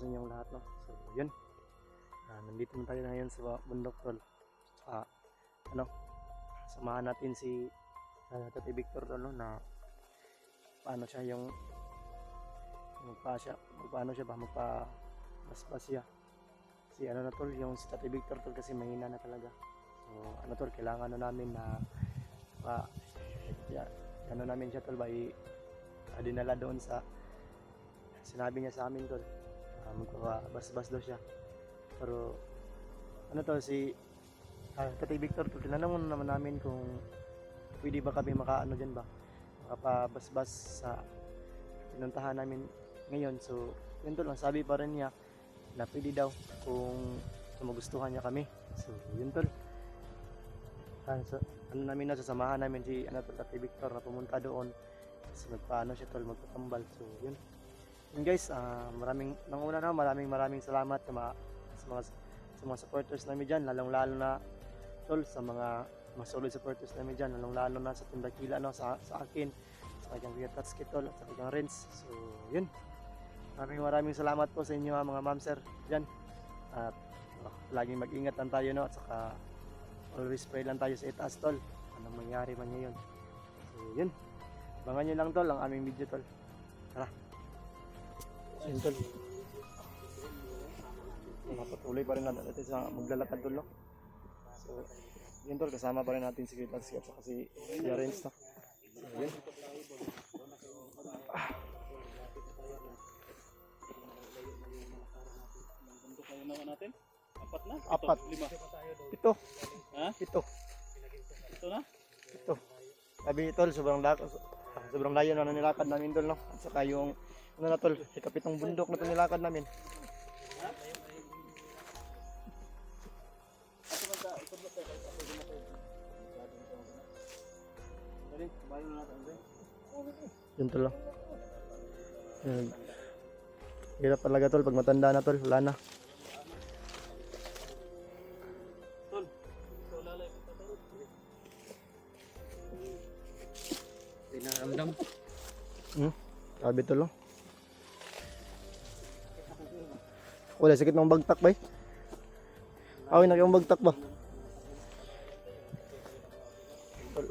sa inyong lahat, no? So, yun. Nandito na tayo ngayon sa bundok, tol. Ano, samahan natin si Tati Victor, tol, no? Na paano siya yung magpaano siya ba, magpabasbas siya. Si ano na, tol, yung si Tati Victor, tol, kasi mahina na talaga. So, ano, tol, kailangan na namin na ano namin siya, tol, ba, dinala doon sa sinabi niya sa amin, tol. Magpabasbas daw siya. Pero ano to, si Tati Victor, tol, tinanong naman namin kung pwede ba kami makaano dyan ba, makapabasbas sa pinuntahan namin ngayon. So yun, tol, ang sabi pa rin niya na pwede daw kung magustuhan niya kami. So yun, tol, so, ano namin na, sasamahan namin si Tati Victor na pumunta doon kasi magpaano siya, tol, magpatambal. So yun guys, maraming salamat sa mga supporters namin dyan, lalong-lalo na, tol, sa mga solid supporters namin dyan, lalong-lalo na sa Tindakila, no, sa akin, sa kanyang Kuya Tatsuki, tol, at sa kanyang Renz. So yun, maraming salamat po sa inyo, mga ma'am sir dyan, at laging mag-ingat lang tayo, no, at saka always pray lang tayo sa itaas, tol, anong mangyari man ngayon. So yun, abangan nyo lang, tol, ang aming video, tol. Tara. Yun, tol, patuloy pa rin natin sa maglalakad, tol, no? So yun, tol, kasama pa rin natin si Kuya Tatsuki at saka si Renz, no? So yun, natin? Apat na? apat, Lima? ito, Ha? ito, Ito na? ito. Sabi, tol, sobrang layo na nilakad namin, tol, no? At saka yung ano na, tol, ikapitong bundok na ito nilakad namin. Yun, tol, no? Hirap talaga, tol, pag matanda na, tol, wala na. Pinaramdam. Sabi, tol, no? Wala, sakit ng bagtak ba? Awin na yung bagtak ba? Tol,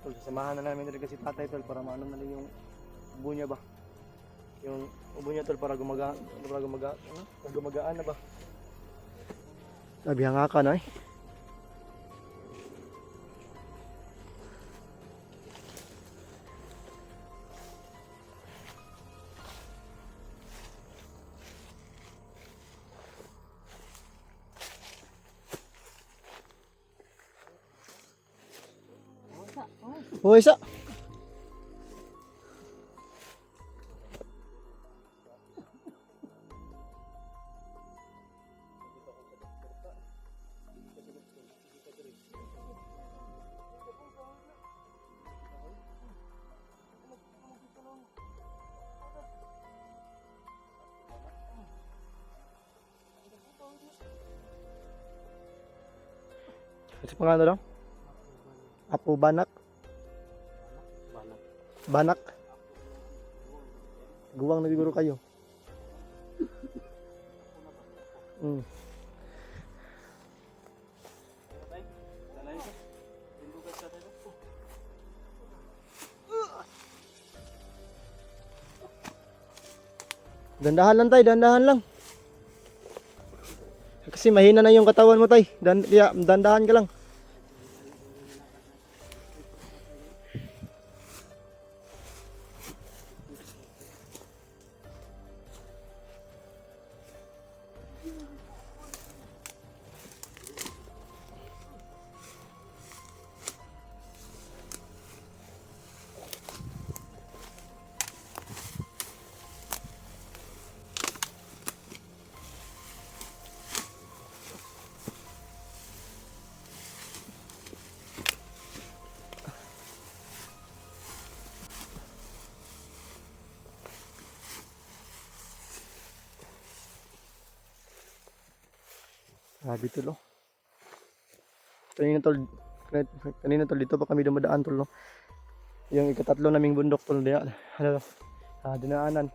tol, sasamahan na namin talaga si tatay, tol, para maano na lang yung ubo niya ba, yung ubo niya, tol, para gumagaan na ba. Sabi nga ka na, oh, isa. Ito pang ano lang? Apo Banak? Banak? Guwang na siguro kayo. Dandahan lang, tay, dandahan lang. Kasi mahina na yung katawan mo, tay. Dandahan ka lang. Grabe tol, oh. Kanina tol, kanina tol, dito pa kami dumadaan tol, no? Yung ikatatlo naming bundok tol, dinaanan.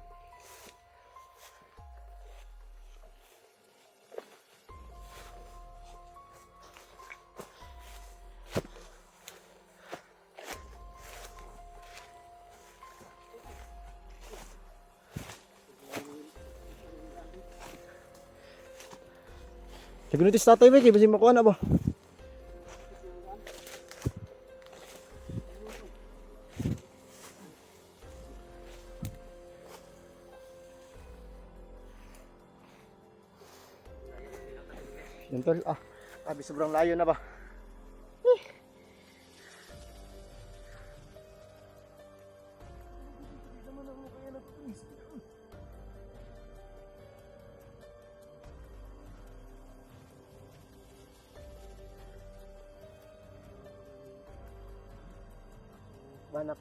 Sigunitis tatay ba, kaya basi makuha na ba? Yan tol, sabi sobrang layo na ba? Banak.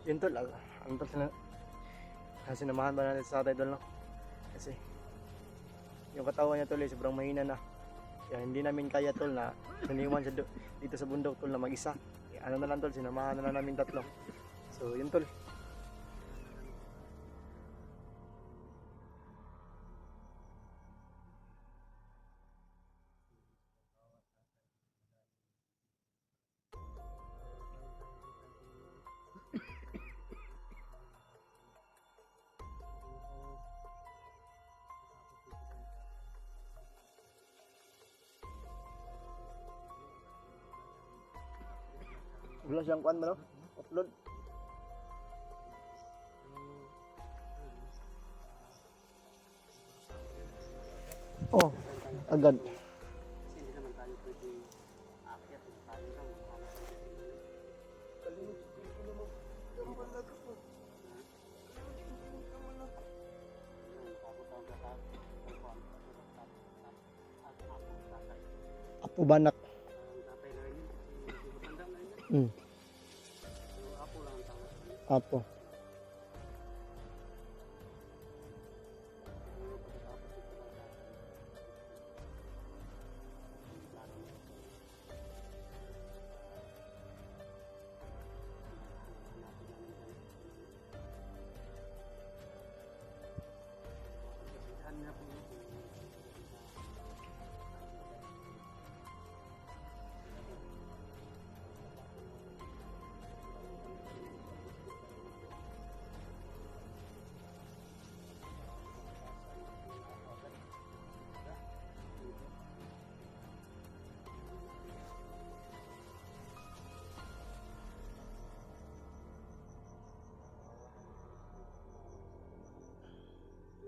Yun tol, ang tol sinamahan ba natin sa tatay tol, no? Kasi yung katawan niya tol sobrang mahina na. Kaya hindi namin kaya tol na naniwan siya dito sa bundok tol na mag-isa. Ano na lang tol, sinamahan na lang namin tatlo. So yun tol. Wala siyang kuan ba, no? Upload. Oh, agad. Hindi naman tayo pwede aakyat o tayo lang. Apo banak. Apo.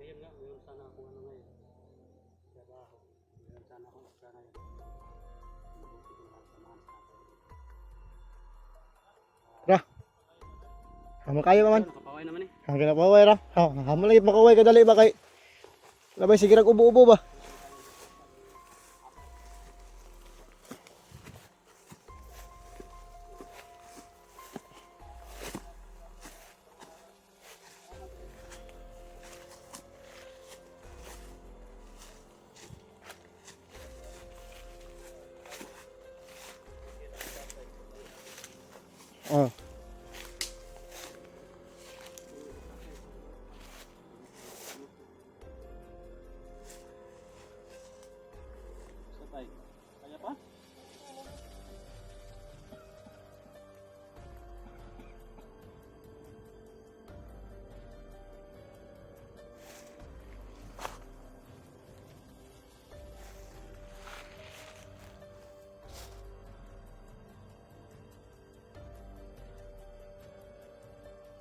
Ngayon sana ako ngayon. Trabaho. Ngayon sana ako ngayon. Mabuti ko lang samahan sa Ra. Hamal kayo man. nakapaway naman eh. Hanggang na paway ra. Hamal lagi makaway kadali ba kay. Labay sige rag ubo-ubo ba. Oh. Sabay. Kaya pa?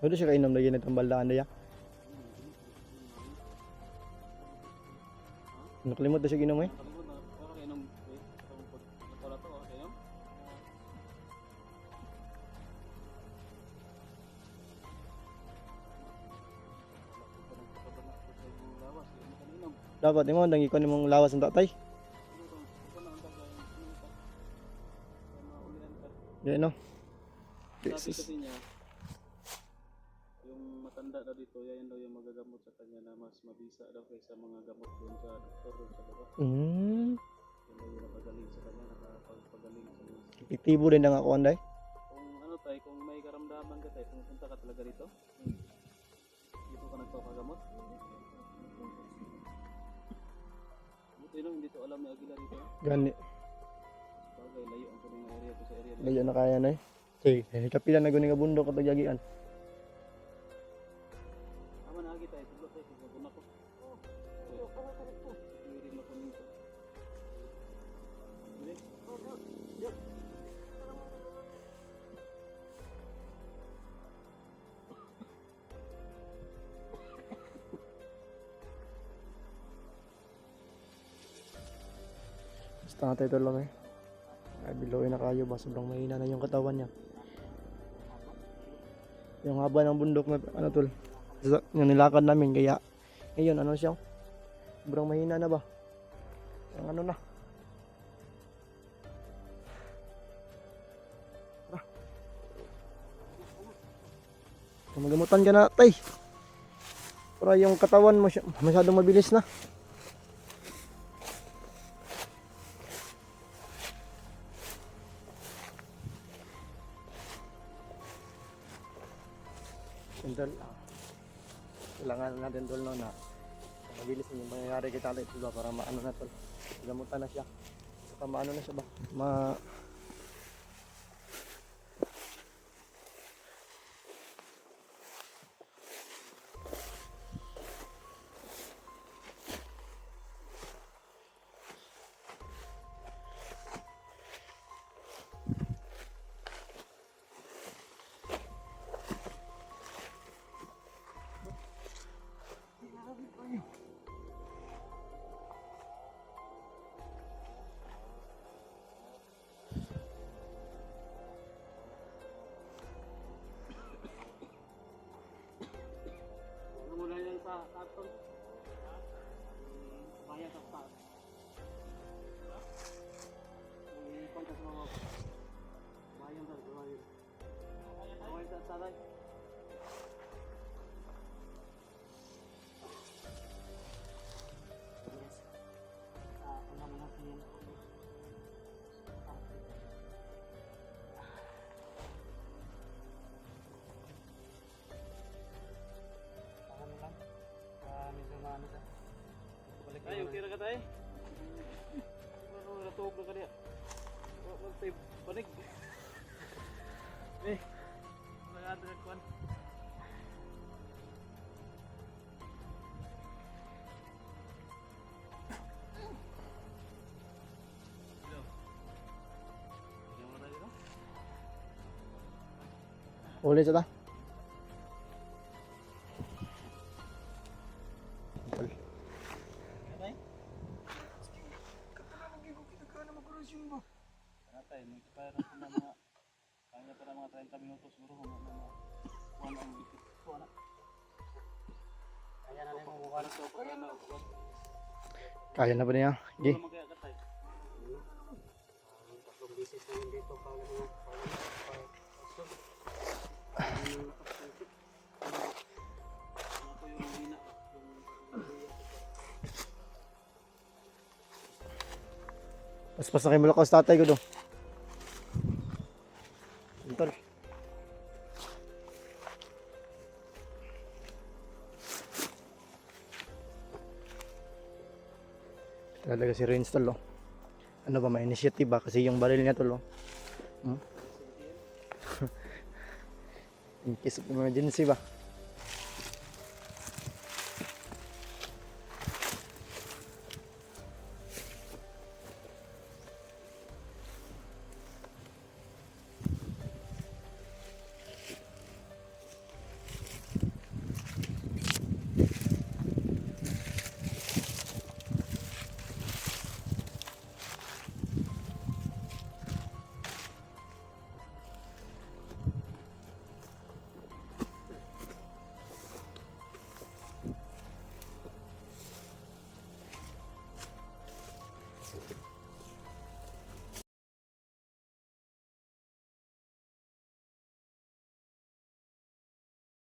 Pwede siya kainom lagi na itong baldaan na ya. Nakalimot na siya ginom eh. Kalimod na. Pero kainom. Wala to. Kainom. Dapat mo ndang ikon imong lawas ng tatay. Yan no. Sabi Jesus. kasi niya, yung matanda daw dito, yan daw yung magagamot sa kanya na mas mabisa daw kaysa mga gamot doon sa doktor doon sa baba. Mm. Yan daw yung napagaling sa kanya, nakapagpagaling sa mga sakit. Epektibo rin ang ako anday. Kung ano tayo, kung may karamdaman ka tayo, pumunta ka talaga dito. Dito ka nagpapagamot. Buti nung hindi to alam ni Aguila dito. Gani. Bagay, layo ang kuning area ko sa area dito. Layo na kaya na eh. Okay, kapila na guni nga bundok katong yagian. Tama na agi tayo, tulo tayo, kung ako. Hindi rin ako nito. Hindi? Basta nga tayo lang eh. Ay, biloy na kayo ba? Sobrang mahina na yung katawan niya. Yung haba ng bundok na ano tol. Yung nilakad namin kaya ngayon ano siya? Sobrang mahina na ba? Ang ano na. Tara. Magamutan ka na tay. Para yung katawan mo masyadong mabilis na. Tol, kailangan natin tol no na mabilis yung mangyayari kay tatay diba para maano na tol, gamutan na siya saka maano na siya ba Ano mo lang yan sa karton? Bayad ako sa may kontas mo mo. Bayad daw, bayad. Bayad sa tatay. Yes. Ano mo na siya? Ano lang? Medyo maano ka. Balik Ay, okay ra ka tayo? Ano, natuog na ka niya. Magtay, panig. Eh, nag-adrag ko. Hello. Bigyan mo tayo dito? ulit sa ta. Tatay? Tatay, may kapaya na po ng mga kanya pa ng mga 30 minutos siguro kung ano na kuha na ang bikit. Kuha na. Kaya na rin mo mukha na. Kaya na. Kaya na ba niya? Hindi. Gi. Wala magkaya katay. Tatlong bisis na yun dito para ano, Ano po yung hina? Paspas na kayo mula ko sa tatay ko do. Tol. Talaga si Renz tol oh. Ano ba may initiative ba kasi yung baril niya tol oh. In case of emergency ba.